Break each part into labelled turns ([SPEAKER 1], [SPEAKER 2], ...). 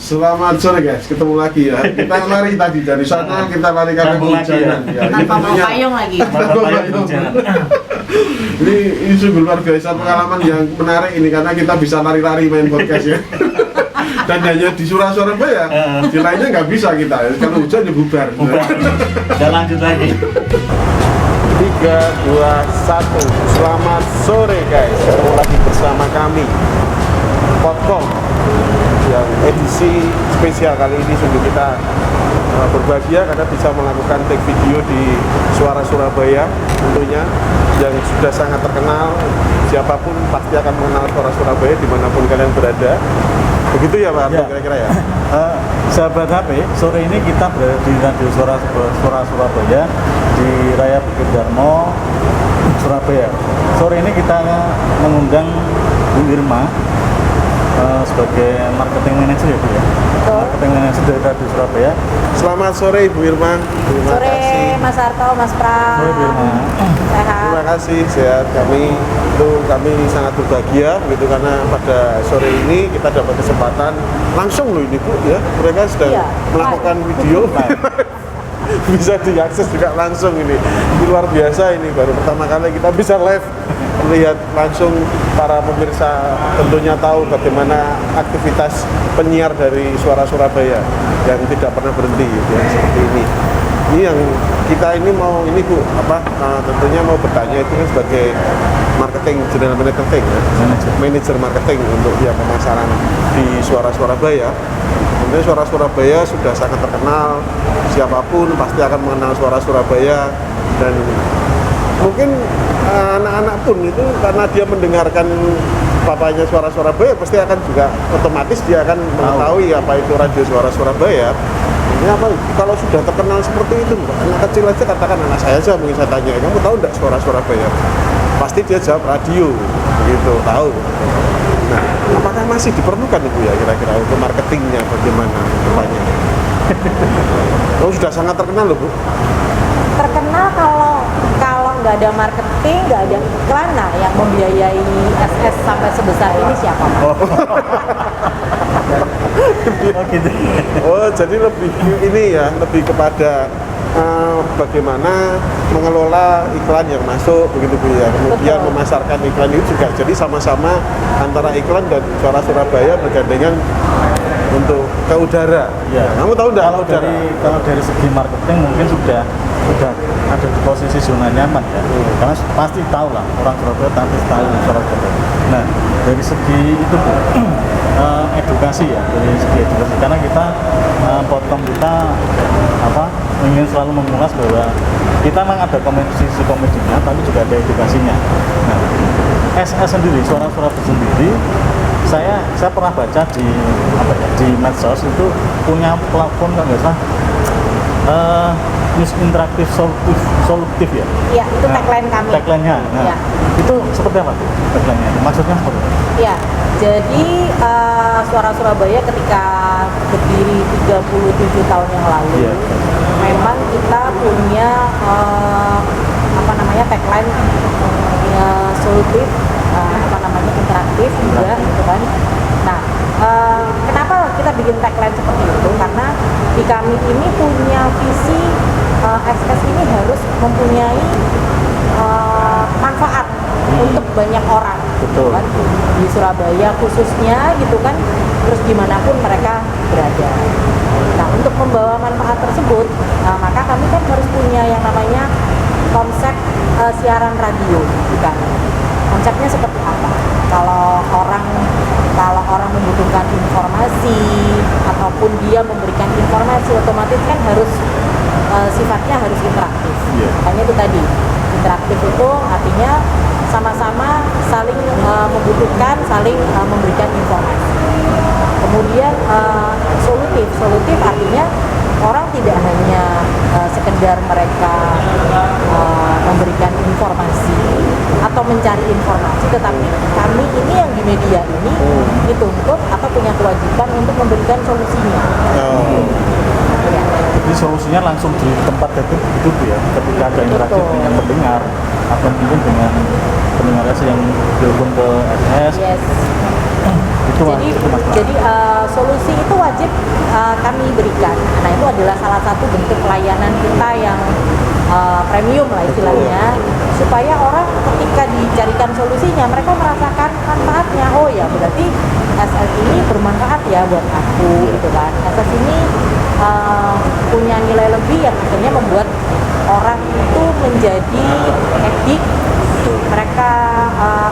[SPEAKER 1] Selamat sore guys, ketemu lagi ya. Kita lari tadi dari sana, kita lari karena hujanan. Ya,
[SPEAKER 2] tanpa bawa payung lagi.
[SPEAKER 1] Ini sungguh luar biasa pengalaman yang menarik ini karena kita bisa lari-lari main podcast ya. Dan hanya di Surabaya, di lainnya nggak bisa kita. Kalau hujan ya bubar.
[SPEAKER 3] Dan lanjut lagi.
[SPEAKER 1] 3, 2, 1. Selamat sore guys, ketemu lagi bersama kami Podcom yang edisi spesial kali ini. Sungguh kita berbahagia karena bisa melakukan take video di Suara Surabaya tentunya, yang sudah sangat terkenal. Siapapun pasti akan mengenal Suara Surabaya dimanapun kalian berada. Begitu ya Pak Arto, kira-kira ya?
[SPEAKER 3] Sahabat HP, sore ini kita berada di Radio Suara Surabaya di Raya Bukit Darmo, Surabaya. Sore ini kita mengundang Bu Irma sebagai marketing manager ya Bu ya? Marketing manager dari Radio Surabaya.
[SPEAKER 1] Selamat sore Ibu Irma. Terima
[SPEAKER 2] Sore
[SPEAKER 1] kasih.
[SPEAKER 2] Mas Arto, Mas Pram.
[SPEAKER 3] Sore Bu Irma.
[SPEAKER 2] Sehat.
[SPEAKER 1] Terima kasih, sehat. Kami sangat berbahagia gitu karena pada sore ini kita dapat kesempatan langsung loh ini Bu ya. Mereka sedang melakukan video bisa diakses juga langsung ini. Luar biasa ini, baru pertama kali kita bisa live melihat langsung para pemirsa tentunya tahu bagaimana aktivitas penyiar dari Suara Surabaya yang tidak pernah berhenti gitu ya, seperti ini. Ini yang kita ini mau ini Bu, tentunya mau bertanya itu kan sebagai marketing, general marketing ya, manager marketing untuk ya pemasaran di Suara Surabaya. Tentunya Suara Surabaya sudah sangat terkenal, siapapun pasti akan mengenal Suara Surabaya, dan mungkin anak-anak pun itu karena dia mendengarkan papanya Suara Surabaya pasti akan juga otomatis dia akan mengetahui apa itu Radio Suara Surabaya. Ini apa kalau sudah terkenal seperti itu, anak kecil aja katakan, anak saya aja mungkin saya tanya, kamu tahu enggak Suara Surabaya? Pasti dia jawab radio, begitu, tahu. Nah, apakah masih diperlukan itu ya kira-kira untuk marketingnya bagaimana depannya? Oh, sudah sangat terkenal loh Bu.
[SPEAKER 2] Terkenal kalau nggak ada marketing, nggak ada iklan, nah yang membiayai SS sampai sebesar ini siapa?
[SPEAKER 3] Oh gitu.
[SPEAKER 1] Oh, jadi lebih ini ya, lebih kepada bagaimana mengelola iklan yang masuk begitu Bu ya. Kemudian
[SPEAKER 2] Betul.
[SPEAKER 1] memasarkan iklan itu juga. Jadi sama-sama antara iklan dan Suara Surabaya bergandengan untuk ke udara.
[SPEAKER 3] Ya.
[SPEAKER 1] Kamu tahu enggak udara?
[SPEAKER 3] Kalau dari segi marketing mungkin sudah ada di posisi zona nyaman ya. Karena pasti tahu lah, orang Surabaya pasti tahu Suara Surabaya. Nah, dari segi itu Bu, edukasi ya, dari segi edukasi, karena kita Podcom kita ingin selalu mengulas bahwa kita memang ada sisi komedinya, tapi juga ada edukasinya. Nah, SS sendiri, Suara Surabaya sendiri, saya pernah baca di medsos itu punya platform kan nggak salah, news interaktif solutif ya.
[SPEAKER 2] Iya, itu tagline kami.
[SPEAKER 3] Tagline-nya. Nah,
[SPEAKER 2] Ya.
[SPEAKER 3] itu seperti apa tuh tagline-nya? Maksudnya seperti apa?
[SPEAKER 2] Ya, jadi Suara Surabaya ketika berdiri 37 tahun yang lalu,
[SPEAKER 3] Iya.
[SPEAKER 2] memang kita punya tagline solutif, interaktif juga, gitu kan. Nah, kenapa kita bikin tagline seperti itu? Karena di kami ini punya visi SS ini harus mempunyai manfaat untuk banyak orang,
[SPEAKER 3] Betul.
[SPEAKER 2] kan? Di Surabaya khususnya gitu kan, terus dimanapun mereka berada. Nah, untuk membawa manfaat tersebut, maka kami kan harus punya yang namanya konsep siaran radio, bukan? Konsepnya seperti apa? Kalau orang membutuhkan informasi ataupun dia memberikan informasi, otomatis kan harus sifatnya harus interaktif.
[SPEAKER 3] Yeah.
[SPEAKER 2] Makanya itu tadi, interaktif itu artinya sama-sama saling membutuhkan, saling memberikan informasi. Kemudian solutif artinya orang tidak hanya sekedar mereka memberikan informasi atau mencari informasi, tetapi kami ini yang di media ini dituntut atau punya kewajiban untuk memberikan solusinya. Ya.
[SPEAKER 3] Jadi solusinya langsung di tempat itu ya, ketika ada interaksi dengan pendengar atau mungkin dengan pendengar yang berhubung ke SS.
[SPEAKER 2] Yes.
[SPEAKER 3] Itu
[SPEAKER 2] Jadi solusi itu wajib kami berikan. Nah itu adalah salah satu bentuk pelayanan kita yang premium lah istilahnya, supaya orang ketika dicarikan solusinya mereka merasakan manfaatnya. Oh ya berarti SS ini bermanfaat ya buat aku gitu kan. SS ini punya nilai lebih yang akhirnya membuat orang itu menjadi edik, mereka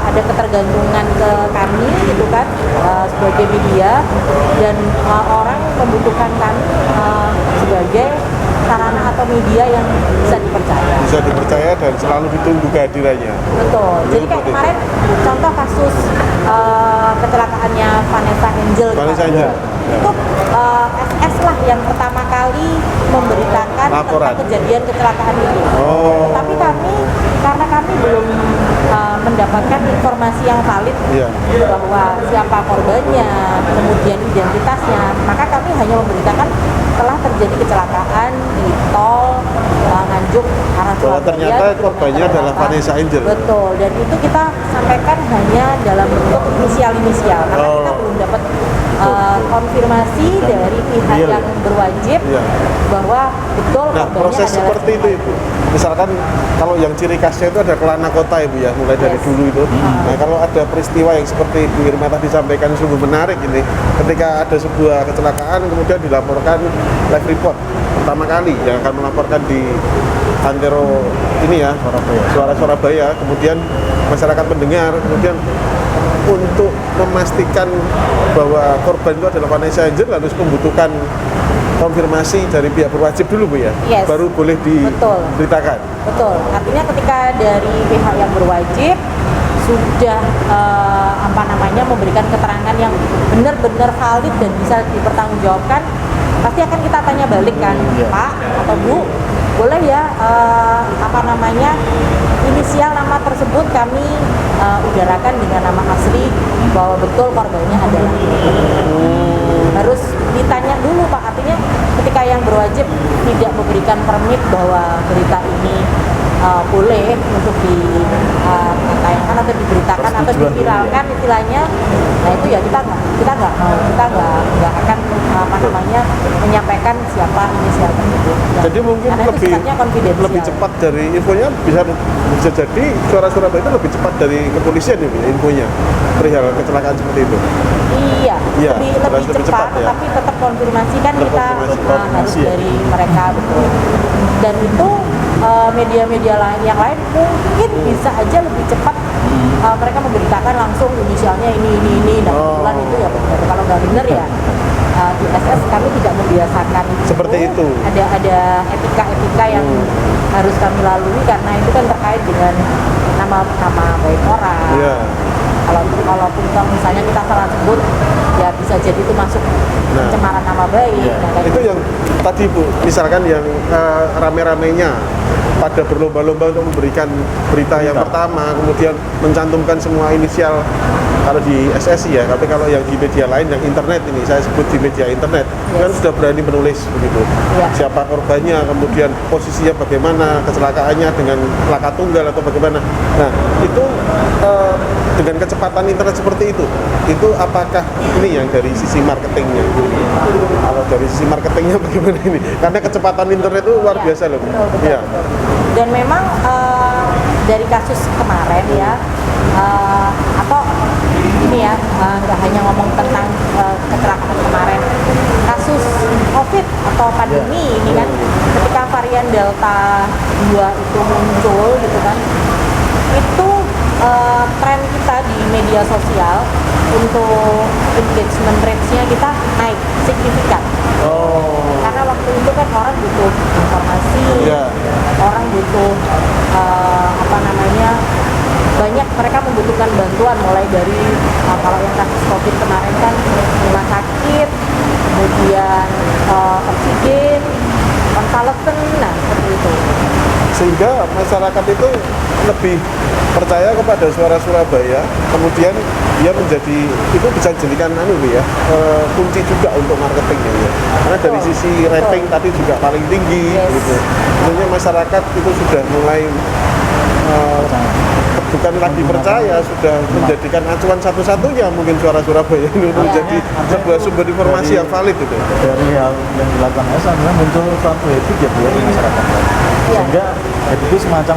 [SPEAKER 2] ada ketergantungan ke kami gitu kan, sebagai media, dan orang membutuhkan kami sebagai sarana atau media yang bisa
[SPEAKER 1] dipercaya dan selalu ditunggu kehadirannya.
[SPEAKER 2] Betul. Jadi kayak kemarin contoh kasus kecelakaannya Vanessa Angel. Itu SS lah yang pertama kali memberitakan tentang kejadian kecelakaan itu. Tapi karena kami belum mendapatkan informasi yang valid bahwa siapa korbannya, kemudian identitasnya, maka kami hanya memberitakan telah terjadi kecelakaan di tol Nganjuk arah Surabaya.
[SPEAKER 1] Ternyata korbannya adalah Vanessa Angel.
[SPEAKER 2] Betul, dan itu kita sampaikan hanya dalam bentuk inisial karena kita belum dapat konfirmasi dari pihak yang berwajib bahwa betul korbannya
[SPEAKER 1] proses
[SPEAKER 2] adalah
[SPEAKER 1] seperti itu misalkan kalau yang ciri khasnya itu ada kelana kota Ibu ya, mulai dari dulu itu. Nah kalau ada peristiwa yang seperti Bu Irma tadi sampaikan sungguh menarik ini, ketika ada sebuah kecelakaan kemudian dilaporkan live report pertama kali yang akan melaporkan di Antero ini ya, Suara Surabaya, kemudian masyarakat mendengar, kemudian untuk memastikan bahwa korban itu adalah Vanessa Angel harus membutuhkan konfirmasi dari pihak berwajib dulu Bu ya, baru boleh diberitakan.
[SPEAKER 2] Betul, artinya ketika dari pihak yang berwajib sudah memberikan keterangan yang benar-benar valid dan bisa dipertanggungjawabkan, pasti akan kita tanya balik kan, Pak atau Bu, boleh ya inisial nama tersebut kami udarakan dengan nama asli bahwa betul korbannya adalah harus ditanya dulu Pak. Artinya ketika yang berwajib tidak memberikan permit bahwa berita ini boleh untuk ditayangkan atau diberitakan atau diviralkan istilahnya, nah itu ya kita nggak akan menyampaikan siapa inisial tersebut.
[SPEAKER 1] Jadi mungkin lebih cepat dari infonya bisa jadi Suara Surabaya itu lebih cepat dari kepolisian ya infonya perihal kecelakaan seperti itu.
[SPEAKER 2] Iya, lebih cepat, tapi tetap konfirmasi kan kita harus dari mereka betul. Dan itu media-media yang lain mungkin bisa aja lebih cepat mereka memberitakan langsung inisialnya ini dan kebetulan itu ya benar. Kalau nggak benar ya di SS kami tidak membiasakan
[SPEAKER 1] seperti itu.
[SPEAKER 2] Ada etika yang harus kami lalui karena itu kan terkait dengan nama baik orang. Kalaupun misalnya kita salah sebut ya bisa jadi itu masuk pencemaran nama baik.
[SPEAKER 1] Itu yang tadi Bu, misalkan yang rame-ramenya pada berlomba-lomba untuk memberikan berita yang pertama, kemudian mencantumkan semua inisial kalau di SSI ya, tapi kalau yang di media lain, yang internet ini, saya sebut di media internet, kan sudah berani menulis begitu. Siapa korbannya, kemudian posisinya bagaimana, kecelakaannya dengan plaka tunggal atau bagaimana. Nah, itu dengan kecepatan internet seperti itu apakah ini yang dari sisi marketingnya? Kalau dari sisi marketingnya bagaimana ini? Karena kecepatan internet itu luar biasa loh.
[SPEAKER 2] Betul. Dan memang dari kasus kemarin ya, atau ini ya, nggak hanya ngomong tentang kecelakaan kemarin, kasus COVID atau pandemi ini kan, ketika varian Delta 2 itu muncul gitu kan, itu tren kita di media sosial untuk engagement rate-nya kita naik signifikan. Karena waktu itu kan orang butuh informasi, orang butuh banyak mereka membutuhkan bantuan, mulai dari kalau yang kasus COVID kemarin kan rumah sakit, kemudian oksigen, konvalesen, nah seperti itu.
[SPEAKER 1] Sehingga masyarakat itu lebih percaya kepada Suara Surabaya, kemudian dia menjadi, itu bisa dijadikan kunci juga untuk marketingnya ya. Karena dari sisi rating tadi juga paling tinggi gitu. Tentunya masyarakat itu sudah mulai bukan lagi percaya, sudah menjadikan acuan satu-satunya mungkin Suara Surabaya ini untuk menjadi sebuah sumber informasi yang valid itu.
[SPEAKER 3] Dari hal yang dilakukan adalah muncul suatu habit ya Bu ya di masyarakat. Sehingga habit itu semacam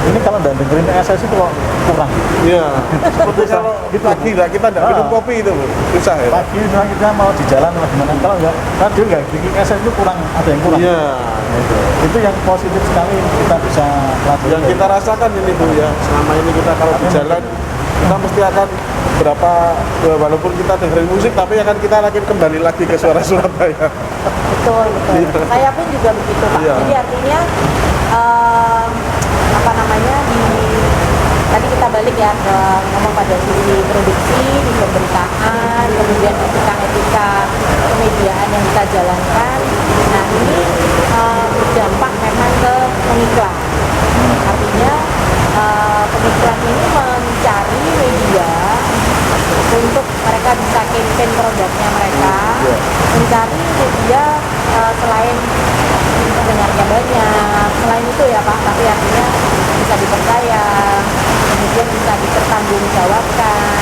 [SPEAKER 3] ini kalau nggak dengerin SS itu kok kurang.
[SPEAKER 1] Iya. Seperti kalau pagi kita nggak minum kopi itu Bu, susah ya.
[SPEAKER 3] Pagi kita mau di jalan lah gimana, kalau nggak radio nggak bikin SS itu kurang, ada yang kurang.
[SPEAKER 1] Iya.
[SPEAKER 3] Itu yang positif sekali kita bisa lakukan.
[SPEAKER 1] Yang kita rasakan ini Bu ya, selama ini kita kalau di jalan kita mesti akan walaupun kita dengerin musik tapi akan kita lagi kembali lagi ke Suara Surabaya.
[SPEAKER 2] Betul. Saya pun juga begitu Pak.
[SPEAKER 1] Iya.
[SPEAKER 2] Jadi artinya tadi kita balik ya ke ngomong pada sisi produksi, di pemberitaan, kemudian etika kemediaan yang kita jalankan. Nah ini berdampak memang ke pengiklan. Artinya pengiklan ini mencari media untuk mereka bisa campaign produknya mereka, mencari media selain pendengarnya banyak, selain itu ya Pak, tapi artinya bisa dipercaya, kemudian bisa dipertanggungjawabkan,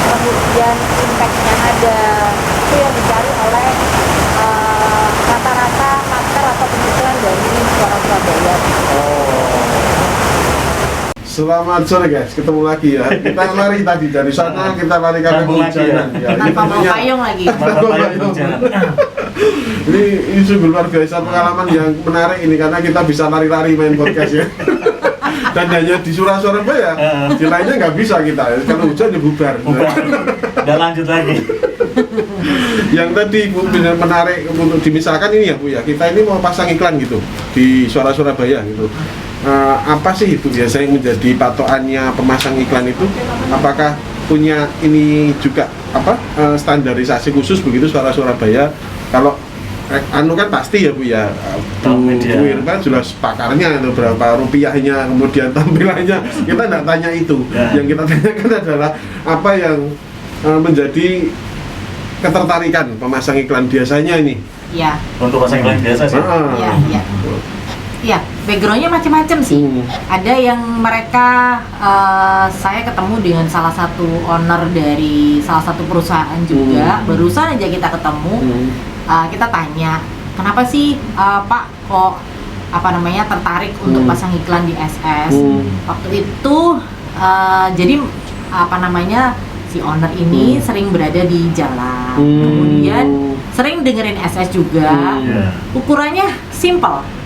[SPEAKER 2] kemudian impact-nya ada, itu yang dicari oleh rata-rata marketer atau pengiklan dari Suara Surabaya.
[SPEAKER 1] Selamat sore guys, ketemu lagi ya. Kita lari tadi dari sana, kita lari karena kehujanan. Ya,
[SPEAKER 2] Tanpa bawa payung lagi.
[SPEAKER 1] Ini sungguh luar biasa pengalaman yang menarik ini karena kita bisa lari-lari main podcast ya. Dan hanya di Surabaya, di lainnya nggak bisa kita. Kalau hujan ya bubar.
[SPEAKER 3] Dan lanjut lagi.
[SPEAKER 1] Yang tadi Bu benar menarik untuk dimisalkan ini ya Bu ya. Kita ini mau pasang iklan gitu di Suara Surabaya gitu. Apa sih itu biasanya yang menjadi patokannya pemasang iklan itu? Apakah punya ini juga standarisasi khusus begitu Suara Surabaya? Kalau anu kan pasti ya Bu ya, Bu Irma jelas pakarnya itu berapa rupiahnya, kemudian tampilannya kita nggak tanya itu. Yang kita tanyakan adalah apa yang menjadi ketertarikan pemasang iklan biasanya ini.
[SPEAKER 2] Iya.
[SPEAKER 3] Untuk pasang iklan biasa sih.
[SPEAKER 2] Iya. Iya, backgroundnya macam-macam sih. Ada yang mereka, saya ketemu dengan salah satu owner dari salah satu perusahaan juga. Barusan aja kita ketemu, kita tanya, kenapa sih Pak kok tertarik untuk pasang iklan di SS? Waktu itu jadi si owner ini sering berada di jalan, kemudian sering dengerin SS juga. Ukurannya simple.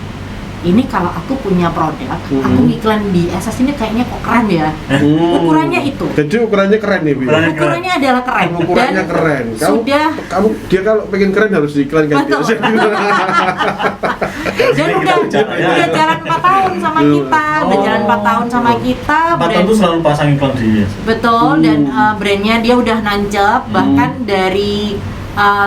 [SPEAKER 2] Ini kalau aku punya produk, aku iklan di SS ini kayaknya kok keren ya. Ukurannya itu.
[SPEAKER 1] Jadi ukurannya keren nih, Bu.
[SPEAKER 2] Ukurannya adalah keren.
[SPEAKER 1] Ukurannya
[SPEAKER 2] dan
[SPEAKER 1] keren. Dia kalau pengen keren harus diiklankan di SS.
[SPEAKER 2] Dan udah jalan 4 tahun sama kita, udah jalan 4 tahun sama kita.
[SPEAKER 3] 4 tahun itu selalu pasang iklan di SS.
[SPEAKER 2] Betul, dan brandnya dia udah nancep, bahkan dari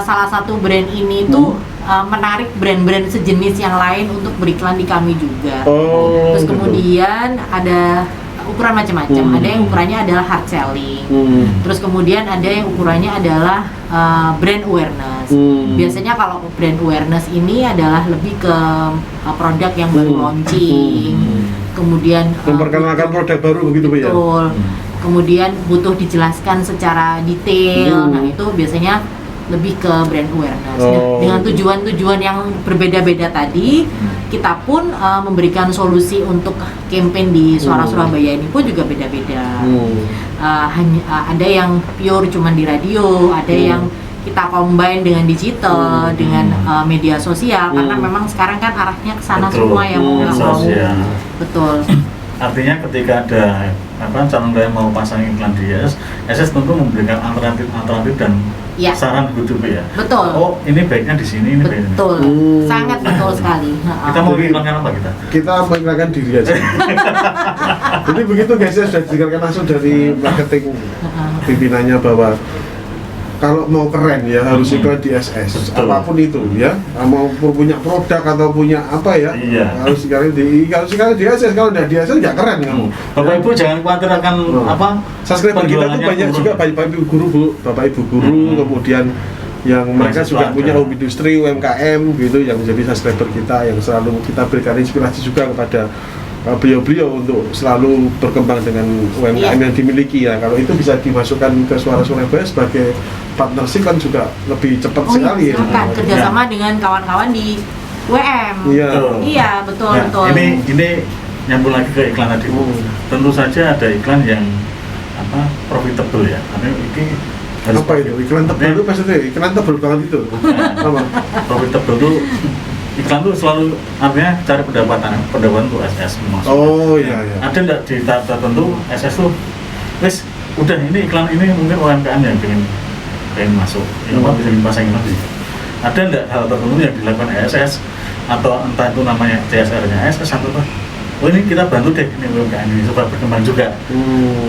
[SPEAKER 2] salah satu brand ini tuh menarik brand-brand sejenis yang lain untuk beriklan di kami juga. Terus kemudian ada ukuran macam-macam. Ada yang ukurannya adalah hard selling. Terus kemudian ada yang ukurannya adalah brand awareness. Biasanya kalau brand awareness ini adalah lebih ke produk yang baru launching. Kemudian
[SPEAKER 1] memperkenalkan produk baru begitu Bu ya.
[SPEAKER 2] Betul. Kemudian butuh dijelaskan secara detail. Nah, itu biasanya lebih ke brand awareness. Dengan tujuan-tujuan yang berbeda-beda tadi, kita pun memberikan solusi untuk campaign di Suara Surabaya ini pun juga beda-beda. Ada yang pure cuman di radio, ada yang kita combine dengan digital, dengan media sosial, karena memang sekarang kan arahnya ke sana semua yang mau. Betul.
[SPEAKER 3] Artinya ketika ada calon klien mau pasang iklan di SS tentu memberikan alternatif dan saran begitu ya.
[SPEAKER 2] Betul.
[SPEAKER 3] Oh, ini baiknya di sini, ini baiknya.
[SPEAKER 2] Betul. Sangat betul sekali.
[SPEAKER 3] Kita mau iklankan apa kita?
[SPEAKER 1] Kita mengiklankan diri aja. Jadi begitu guys, ya sudah didengarkan langsung dari marketing pimpinannya bahwa kalau mau keren ya harus iklan di SS. Apapun itu ya, mau punya produk atau punya apa ya, harus sekali di SS. Kalau tidak di SS nggak keren kamu.
[SPEAKER 3] Bapak Ibu jangan khawatir akan
[SPEAKER 1] subscriber kita tuh banyak juga bapak ibu guru Bu, bapak ibu guru, kemudian yang mereka juga punya home industri UMKM gitu yang menjadi subscriber kita, yang selalu kita berikan inspirasi juga kepada beliau-beliau untuk selalu berkembang dengan UMKM yang dimiliki ya. Kalau itu bisa dimasukkan ke Suara Surabaya sebagai partnership kan juga lebih cepat sekali ya.
[SPEAKER 2] Silakan kerjasama dengan kawan-kawan di WM.
[SPEAKER 1] Iya.
[SPEAKER 2] Iya, betul
[SPEAKER 3] Nah,
[SPEAKER 2] betul.
[SPEAKER 3] ini nyambung lagi ke iklan tadi. Tentu saja ada iklan yang profitable ya. Karena ini harus
[SPEAKER 1] Apa itu? Iklan tebal itu maksudnya iklan tebal banget itu. Apa?
[SPEAKER 3] profitable itu iklan tuh selalu artinya cari pendapatan untuk SS maksudnya.
[SPEAKER 1] Oh iya iya.
[SPEAKER 3] Ada nggak di tahap tertentu SS tuh wes udah ini iklan ini mungkin UMKM yang pengen masuk bisa dipasangin lagi. Ada nggak hal tertentu yang dilakukan SS atau entah itu namanya CSR-nya SS atau apa? Oh ini kita bantu deh ini UMKM ini supaya berkembang juga.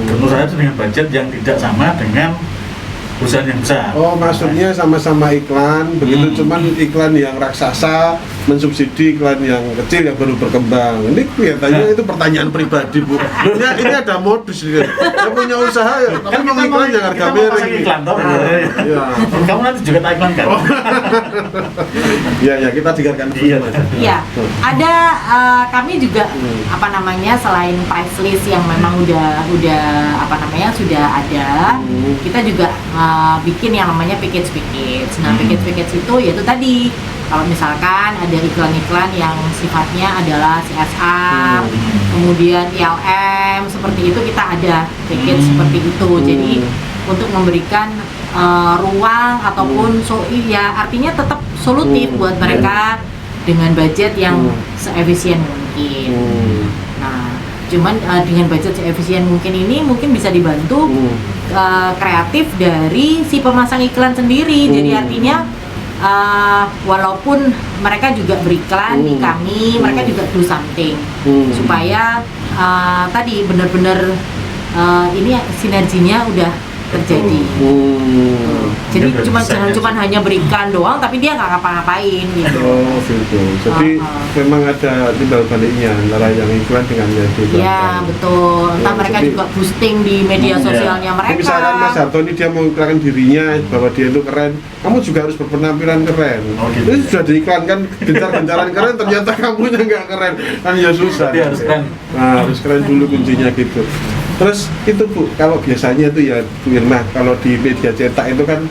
[SPEAKER 3] Tentu saja dengan budget yang tidak sama dengan perusahaan yang besar.
[SPEAKER 1] Oh maksudnya sama-sama iklan, begitu cuman iklan yang raksasa mensubsidi iklan yang kecil yang baru berkembang. Ini kelihatannya itu pertanyaan pribadi Bu. Ini ada modus gitu. Saya punya usaha ya, kan mau iklan yang harga miring.
[SPEAKER 3] Iklan toh.
[SPEAKER 1] Iya.
[SPEAKER 3] Kamu nanti juga tak iklan kan?
[SPEAKER 1] Iya ya kita dengarkan.
[SPEAKER 2] Iya, ada kami juga selain price list yang memang udah sudah ada, kita juga bikin yang namanya package. Nah, package itu yaitu tadi kalau misalkan ada iklan-iklan yang sifatnya adalah CSR, kemudian ILM seperti itu kita ada package seperti itu. Jadi untuk memberikan ruang ataupun artinya tetap solutif buat mereka dengan budget yang seefisien mungkin. Nah, cuman dengan budget seefisien mungkin ini mungkin bisa dibantu kreatif dari si pemasang iklan sendiri. Jadi artinya walaupun mereka juga beriklan di kami, mereka juga do something supaya tadi benar-benar ini sinerginya udah terjadi. Jadi jangan cuma hanya berikan doang tapi dia nggak ngapa-ngapain gitu.
[SPEAKER 1] Oh gitu. Jadi memang ada timbal baliknya antara yang iklan dengan yang diiklankan.
[SPEAKER 2] Iya betul. Entah mereka
[SPEAKER 1] jadi,
[SPEAKER 2] juga boosting di media sosialnya mereka.
[SPEAKER 1] Misalkan Mas Harto ini dia mau iklankan dirinya bahwa dia itu keren, kamu juga harus berpenampilan keren.
[SPEAKER 3] Gitu.
[SPEAKER 1] Itu sudah diiklankan gencar-gencaran keren, ternyata kamunya nggak keren, kan ya susah.
[SPEAKER 3] Dia harus keren.
[SPEAKER 1] Nah, harus keren dulu kuncinya gitu. Terus itu Bu, kalau biasanya itu ya Bu Irma, kalau di media cetak itu kan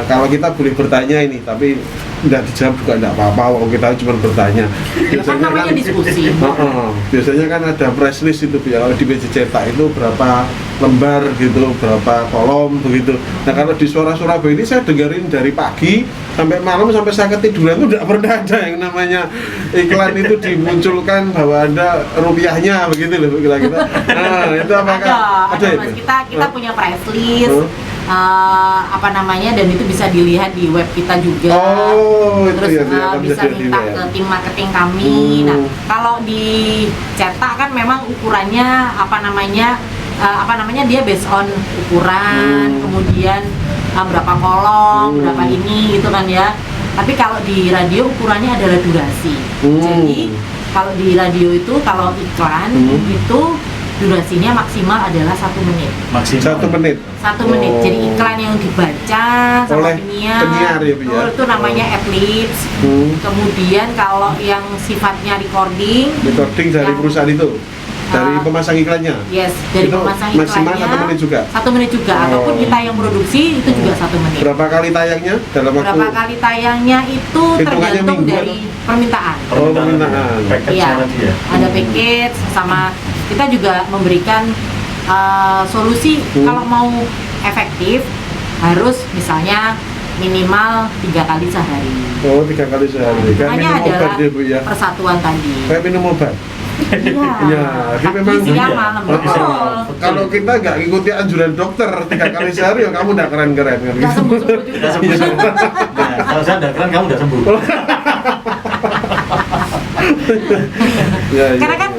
[SPEAKER 1] kalau kita boleh bertanya ini, tapi tidak dijawab juga tidak apa-apa, kalau kita cuma bertanya.
[SPEAKER 2] Biasanya kan namanya diskusi.
[SPEAKER 1] Biasanya kan ada press list itu ya, kalau di media cetak itu berapa lembar gitu, berapa kolom begitu. Nah kalau di Suara Surabaya ini saya dengerin dari pagi sampai malam sampai saya ketiduran itu tidak pernah ada yang namanya iklan itu dimunculkan bahwa ada rupiahnya begitu loh kira-kira. Nah itu apakah
[SPEAKER 2] ada
[SPEAKER 1] itu?
[SPEAKER 2] Mas, kita punya price list. Dan itu bisa dilihat di web kita juga. Terus bisa minta ke tim marketing kami. Nah, kalau dicetak kan memang ukurannya dia based on ukuran, kemudian berapa kolom, berapa ini gitu kan ya. Tapi kalau di radio ukurannya adalah durasi. Jadi kalau di radio itu kalau iklan itu durasinya maksimal adalah 1 menit.
[SPEAKER 3] Maksimal
[SPEAKER 1] 1 menit.
[SPEAKER 2] 1 menit. Jadi iklan yang dibaca sama
[SPEAKER 1] oleh penyiar ya, Bu ya?
[SPEAKER 2] itu namanya ad-libs. Kemudian kalau yang sifatnya recording
[SPEAKER 1] dari perusahaan itu, dari pemasang iklannya.
[SPEAKER 2] Yes, dari
[SPEAKER 1] itu
[SPEAKER 2] pemasang
[SPEAKER 1] maksimal
[SPEAKER 2] iklannya
[SPEAKER 1] 1 menit juga.
[SPEAKER 2] 1 menit juga. Ataupun kita yang produksi itu juga 1 menit.
[SPEAKER 1] Berapa kali tayangnya dalam waktu?
[SPEAKER 2] Berapa kali tayangnya itu tergantung dari permintaan.
[SPEAKER 1] Permintaan.
[SPEAKER 2] Iya, ada package sama kita juga memberikan solusi kalau mau efektif harus misalnya minimal 3 kali sehari.
[SPEAKER 1] Oh, 3 kali sehari. Kayak
[SPEAKER 2] Makanya
[SPEAKER 1] minum obat
[SPEAKER 2] adalah
[SPEAKER 1] ya Bu ya.
[SPEAKER 2] persatuan tadi.
[SPEAKER 1] Kayak minum obat.
[SPEAKER 2] Iya.
[SPEAKER 1] Jadi memang
[SPEAKER 2] siang malam betul.
[SPEAKER 1] Kalau kita nggak ikuti anjuran dokter 3 kali sehari ya kamu udah keren-keren kan.
[SPEAKER 2] Nggak sembuh-sembuh juga.
[SPEAKER 3] Nah, kalau saya udah keren, kamu udah sembuh.
[SPEAKER 2] Karena kan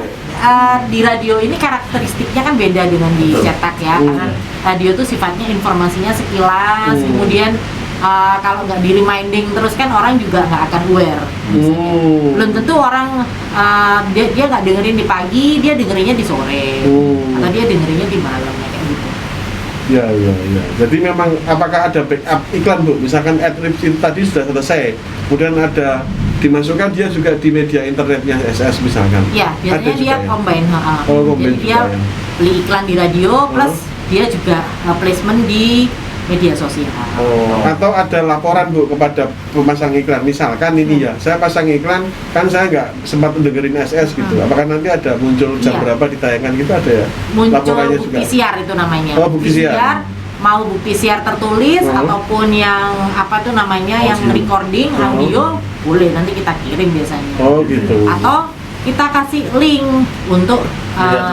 [SPEAKER 2] di radio ini karakteristiknya kan beda dengan di cetak ya. Karena radio itu sifatnya informasinya sekilas, kemudian kalau nggak di reminding terus kan orang juga nggak akan aware. Belum tentu orang dia nggak dengerin di pagi, dia dengerinnya di sore, atau dia dengerinnya di malam kayak gitu.
[SPEAKER 1] Ya. Jadi memang apakah ada backup iklan Bu? Misalkan AdLibs itu tadi sudah selesai, kemudian ada dimasukkan dia juga di media internetnya SS misalkan.
[SPEAKER 2] Ya, biasanya
[SPEAKER 1] Ada
[SPEAKER 2] dia
[SPEAKER 1] juga ya?
[SPEAKER 2] combine.
[SPEAKER 1] Oh, combine
[SPEAKER 2] Jadi dia
[SPEAKER 1] juga ya.
[SPEAKER 2] beli iklan di radio plus dia juga placement di media sosial.
[SPEAKER 1] Atau ada laporan Bu kepada pemasang iklan, misalkan ini ya, saya pasang iklan, kan saya nggak sempat mendengerin SS gitu, apakah nanti ada muncul jam berapa ditayangkan gitu, ada ya?
[SPEAKER 2] Muncul
[SPEAKER 1] Laporannya
[SPEAKER 2] bukti
[SPEAKER 1] juga?
[SPEAKER 2] siar itu namanya.
[SPEAKER 1] Oh, bukti siar.
[SPEAKER 2] Mau bukti siar tertulis ataupun yang apa tuh namanya yang recording audio boleh, nanti kita kirim biasanya.
[SPEAKER 1] Oh gitu.
[SPEAKER 2] Atau kita kasih link untuk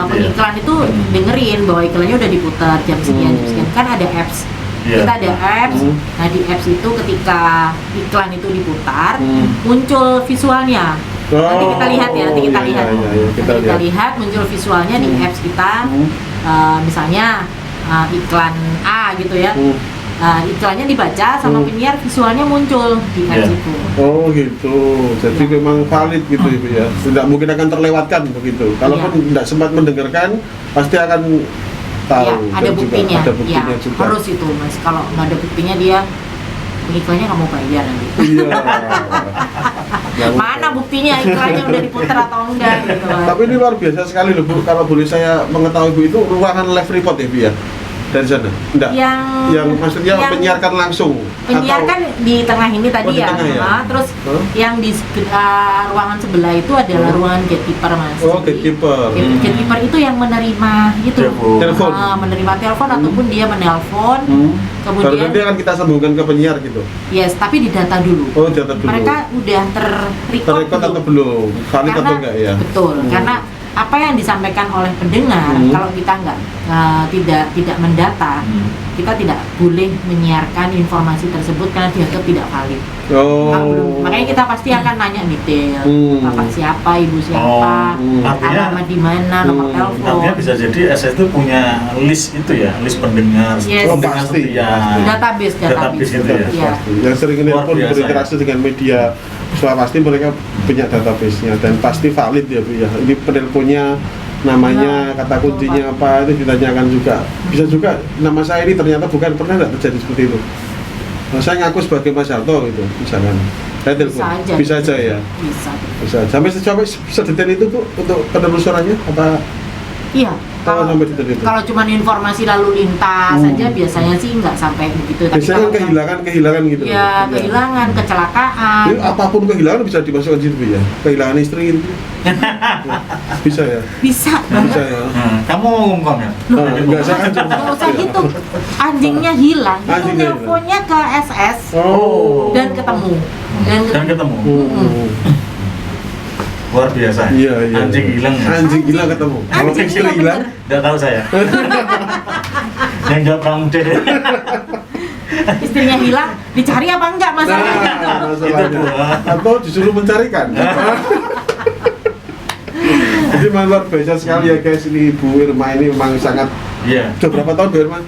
[SPEAKER 2] pengiklan itu dengerin bahwa iklannya udah diputar jam sekian. Kan ada apps. Kita ada apps. Nah, di apps itu ketika iklan itu diputar, muncul visualnya. Nanti kita lihat ya, nanti kita lihat. Kita lihat muncul visualnya di apps kita. Misalnya iklan A gitu ya. Iklannya dibaca sama penyiar, visualnya muncul di apps itu.
[SPEAKER 1] Oh gitu, jadi memang valid gitu Ibu ya. Tidak mungkin akan terlewatkan begitu. Kalaupun tidak sempat mendengarkan, pasti akan tahu.
[SPEAKER 2] Ya, ada buktinya.
[SPEAKER 1] Ada buktinya
[SPEAKER 2] Ya,
[SPEAKER 1] juga.
[SPEAKER 2] harus itu Mas. Kalau nggak ada buktinya dia iklannya nggak mau bayar nanti.
[SPEAKER 1] Iya.
[SPEAKER 2] Mana buktinya iklannya udah diputar atau enggak gitu.
[SPEAKER 1] Tapi ini luar biasa sekali loh Bu. Kalau boleh saya mengetahui Bu, itu ruangan live report ya Bu ya? Dari sana? Enggak? Yang maksudnya penyiarkan langsung?
[SPEAKER 2] Penyiar kan di tengah ini tadi
[SPEAKER 1] di tengah ya?
[SPEAKER 2] Terus yang di ruangan sebelah itu adalah ruangan gatekeeper Mas.
[SPEAKER 1] Oh, gatekeeper.
[SPEAKER 2] Gatekeeper itu yang menerima itu
[SPEAKER 1] Telepon.
[SPEAKER 2] Menerima telepon ataupun dia menelpon.
[SPEAKER 1] Baru
[SPEAKER 2] Kemudian
[SPEAKER 1] nanti akan kita sambungkan ke penyiar gitu?
[SPEAKER 2] yes, tapi didata dulu.
[SPEAKER 1] Oh, data dulu.
[SPEAKER 2] Mereka udah terrecord
[SPEAKER 1] atau belum? Valid atau enggak ya?
[SPEAKER 2] Betul, karena apa yang disampaikan oleh pendengar, kalau kita tidak mendata, kita tidak boleh menyiarkan informasi tersebut karena dianggap tidak valid. Makanya kita pasti akan nanya detail, bapak siapa, ibu siapa, alamat di mana, nomor telepon.
[SPEAKER 3] Artinya bisa jadi SS itu punya list itu ya, list pendengar.
[SPEAKER 2] Yes.
[SPEAKER 3] Pendengar
[SPEAKER 1] Pasti.
[SPEAKER 3] setia.
[SPEAKER 2] Database
[SPEAKER 3] gitu ya.
[SPEAKER 2] Iya.
[SPEAKER 1] Yang sering nelpon
[SPEAKER 3] Luar biasa,
[SPEAKER 1] berinteraksi dengan media, pasti mereka punya database-nya dan pasti valid ya Bu ya. Ini penelponnya, namanya, kata kuncinya apa, itu ditanyakan juga. Bisa juga nama saya ini ternyata bukan, pernah nggak terjadi seperti itu? Nah, saya ngaku sebagai Mas Harto gitu, misalkan. Saya telepon. Bisa aja ya. Bisa. Sampai sedetail itu Bu untuk penelusurannya apa?
[SPEAKER 2] Iya. Kalau cuma informasi lalu lintas saja biasanya sih nggak sampai begitu. Tapi
[SPEAKER 1] biasanya
[SPEAKER 2] kalau
[SPEAKER 1] kehilangan gitu.
[SPEAKER 2] Ya, kehilangan, kecelakaan.
[SPEAKER 1] Jadi, apapun kehilangan bisa dimasukkan situ Bu ya. Kehilangan istri gitu. Bisa ya.
[SPEAKER 2] Bisa
[SPEAKER 1] Bisa ya.
[SPEAKER 3] Kamu mau ngomong ya?
[SPEAKER 1] Enggak, saya ancur.
[SPEAKER 2] Nggak usah gitu. Anjingnya hilang. Itu
[SPEAKER 1] Anjingnya
[SPEAKER 2] nelponnya ke SS dan ketemu.
[SPEAKER 3] Dan ketemu. Luar biasa.
[SPEAKER 1] Iya.
[SPEAKER 3] Anjing hilang ya?
[SPEAKER 1] Anjing hilang ketemu. Kalau
[SPEAKER 2] Anjing
[SPEAKER 1] istri
[SPEAKER 2] hilang,
[SPEAKER 1] hilang,
[SPEAKER 3] Nggak tahu saya. Yang jawab Pramude.
[SPEAKER 2] Istrinya hilang, dicari apa enggak masalahnya?
[SPEAKER 1] masalahnya. Atau disuruh mencarikan. Jadi memang luar biasa sekali ya guys, ini Bu Irma ini memang sangat.
[SPEAKER 3] Iya.
[SPEAKER 1] Sudah berapa tahun Bu Irma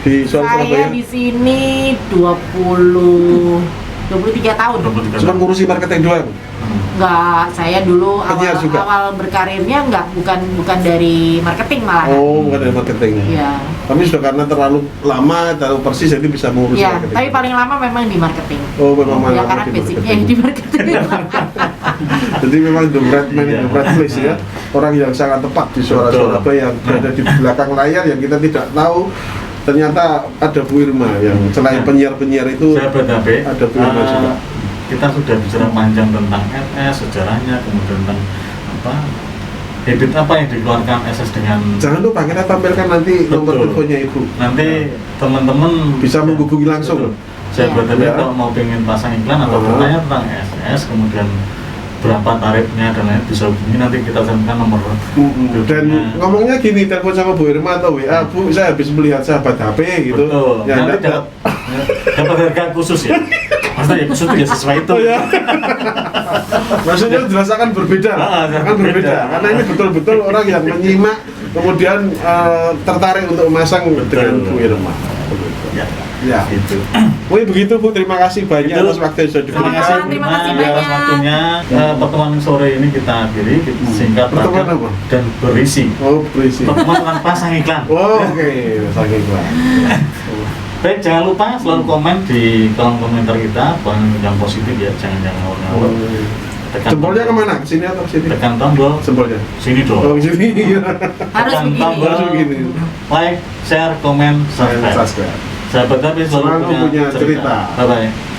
[SPEAKER 1] di Surabaya?
[SPEAKER 2] Saya di sini 23 tahun.
[SPEAKER 1] Cuma ngurusi marketing doang.
[SPEAKER 2] Enggak, saya dulu awal berkarirnya bukan dari marketing malah.
[SPEAKER 1] Oh, bukan dari marketing.
[SPEAKER 2] Iya.
[SPEAKER 1] Tapi sudah karena terlalu lama, terlalu persis, jadi bisa mengurus
[SPEAKER 2] Iya,
[SPEAKER 1] marketing.
[SPEAKER 2] tapi paling lama memang di marketing.
[SPEAKER 1] Oh, memang
[SPEAKER 2] Ya karena
[SPEAKER 1] di
[SPEAKER 2] basicnya
[SPEAKER 1] marketing.
[SPEAKER 2] di marketing.
[SPEAKER 1] Jadi memang the right man in the right place ya. Orang yang sangat tepat di Surabaya yang berada di belakang layar yang kita tidak tahu. Ternyata ada Bu Irma yang selain penyiar-penyiar itu
[SPEAKER 3] Sahabat HP,
[SPEAKER 1] ada Bu Irma juga.
[SPEAKER 3] kita sudah bicara panjang tentang SS, sejarahnya, kemudian tentang habit apa yang dikeluarkan SS dengan.
[SPEAKER 1] Jangan lupa kita tampilkan nanti nomor teleponnya Ibu.
[SPEAKER 3] Nanti teman-teman
[SPEAKER 1] bisa menghubungi langsung.
[SPEAKER 3] Sahabat HP kalau mau pengen pasang iklan atau bertanya tentang SS, kemudian berapa tarifnya dan lain, bisa hubungi, nanti kita cantumkan nomor.
[SPEAKER 1] Dan ngomongnya gini, telepon sama Bu Irma atau WA, Bu saya habis melihat sahabat HP gitu.
[SPEAKER 3] Betul.
[SPEAKER 1] Ya,
[SPEAKER 3] nanti dapat harga khusus ya. Maksudnya khusus itu ya sesuai itu.
[SPEAKER 1] Maksudnya jelas akan berbeda, akan berbeda. Karena ini betul-betul orang yang menyimak kemudian tertarik untuk memasang dengan Bu Irma.
[SPEAKER 3] Ya.
[SPEAKER 1] Ya.
[SPEAKER 3] Gitu.
[SPEAKER 1] Wih begitu Bu, terima kasih banyak
[SPEAKER 3] Itu.
[SPEAKER 1] atas waktu yang sudah
[SPEAKER 3] Terima
[SPEAKER 1] diberikan.
[SPEAKER 3] kasih
[SPEAKER 2] Terima kasih
[SPEAKER 3] Bu, atas
[SPEAKER 2] banyak.
[SPEAKER 3] waktunya. Pertemuan sore ini kita akhiri, singkat,
[SPEAKER 1] Pertemuan
[SPEAKER 3] padat,
[SPEAKER 1] apa?
[SPEAKER 3] dan berisi.
[SPEAKER 1] Oh, berisi.
[SPEAKER 3] Pertemuan dengan pasang iklan.
[SPEAKER 1] Oh, oke, saking Pak.
[SPEAKER 3] Baik, jangan lupa selalu komen di kolom komentar kita, yang positif ya, jangan ngawur-ngawur. Tekan
[SPEAKER 1] Jempolnya kemana? Ke sini atau ke sini?
[SPEAKER 3] Tekan tombol
[SPEAKER 1] Jempolnya.
[SPEAKER 3] sini
[SPEAKER 1] Oh,
[SPEAKER 3] dong.
[SPEAKER 1] ke sini.
[SPEAKER 2] Harus
[SPEAKER 3] Tekan
[SPEAKER 2] begini.
[SPEAKER 3] tombol
[SPEAKER 1] Harus begini.
[SPEAKER 3] like, share, komen, subscribe.
[SPEAKER 1] Subscribe.
[SPEAKER 3] Sahabat tapi
[SPEAKER 1] Selalu punya cerita.
[SPEAKER 3] Bye bye.